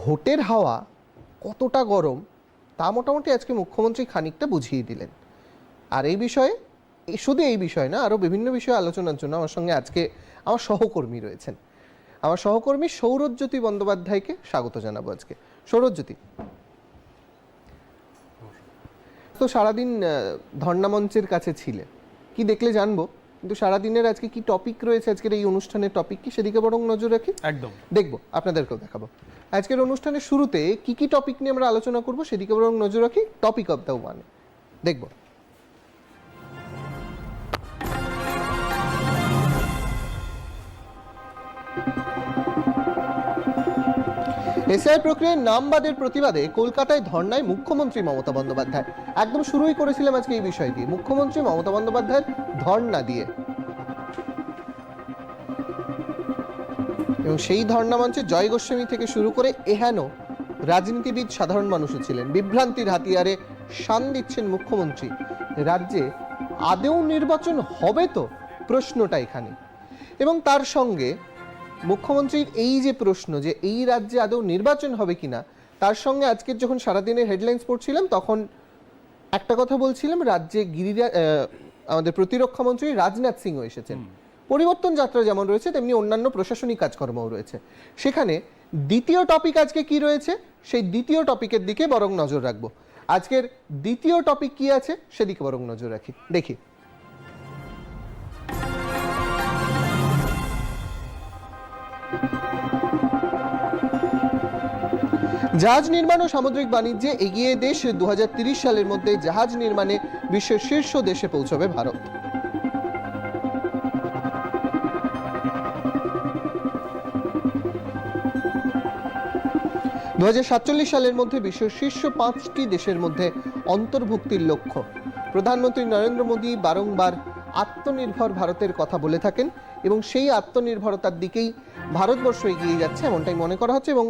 ভোটের হাওয়া কতটা গরম তা মোটামুটি আজকে মুখ্যমন্ত্রী খানিকটা বুঝিয়ে দিলেন। আর এই বিষয়ে, শুধু এই বিষয় না, আরও বিভিন্ন বিষয়ে আলোচনার জন্য আমার সঙ্গে আজকে আমার সহকর্মী রয়েছেন। আমার সহকর্মী সৌরজ্যোতি বন্দ্যোপাধ্যায়কে স্বাগত জানাবো আজকে। সৌরজ্যোতি, তো সারাদিন ধর্ণা মঞ্চের কাছে ছিলে, কি দেখলে জানবো, কিন্তু সারাদিনের আজকে কি টপিক রয়েছে, আজকের এই অনুষ্ঠানের টপিক কি, সেদিকে বরং নজর রাখি। একদম দেখবো, আপনাদেরকেও দেখাবো আজকের অনুষ্ঠানের শুরুতে কি কি টপিক নিয়ে আমরা আলোচনা করবো, সেদিকে বরং নজর রাখি। টপিক অফ দ্য ওয়ান দেখবো। এসআই প্রক্রিয়ায় নাম বাদের প্রতিবাদে কলকাতায় ধর্নায় মুখ্যমন্ত্রী মমতা বন্দ্যোপাধ্যায়। একদম শুরুই করেছিলাম আজকে এই বিষয় দিয়ে, মুখ্যমন্ত্রী মমতা বন্দ্যোপাধ্যায়ের ধর্না দিয়ে, এবং সেই ধর্না মঞ্চে জয় গোস্বামী থেকে শুরু করে এহেন রাজনীতিবিদ সাধারণ মানুষও ছিলেন। বিভ্রান্তির হাতিয়ারে শান দিচ্ছেন মুখ্যমন্ত্রী। রাজ্যে আদৌ নির্বাচন হবে তো, প্রশ্নটা এখানে। এবং তার সঙ্গে মুখ্যমন্ত্রীর এই যে প্রশ্ন যে এই রাজ্যে আদৌ নির্বাচন হবে কিনা, তার সঙ্গে আজকের যখন সারাদিনের হেডলাইন্স পড়ছিলাম তখন একটা কথা বলছিলাম, রাজ্যে আমাদের প্রতিরক্ষা মন্ত্রী রাজনাথ সিংও এসেছেন। পরিবর্তন যাত্রা যেমন রয়েছে তেমনি অন্যান্য প্রশাসনিক কাজকর্মও রয়েছে। সেখানে দ্বিতীয় টপিক আজকে কি রয়েছে, সেই দ্বিতীয় টপিকের দিকে বরং নজর রাখবো। আজকের দ্বিতীয় টপিক কি আছে সেদিকে বরং নজর রাখি, দেখি। জাহাজ নির্মাণ ও সামুদ্রিক বাণিজ্যে এগিয়ে দেশ, 2030 সালের মধ্যে জাহাজ নির্মাণে বিশ্বের শীর্ষ দেশে পৌঁছবে ভারত। দু 2047 সালের মধ্যে বিশ্বের শীর্ষ 5টি দেশের মধ্যে অন্তর্ভুক্তির লক্ষ্য। প্রধানমন্ত্রী নরেন্দ্র মোদী বারংবার আত্মনির্ভর ভারতের কথা বলে থাকেন এবং সেই আত্মনির্ভরতার দিকেই ভারতবর্ষ এগিয়ে যাচ্ছে এমনটাই মনে করা হচ্ছে। এবং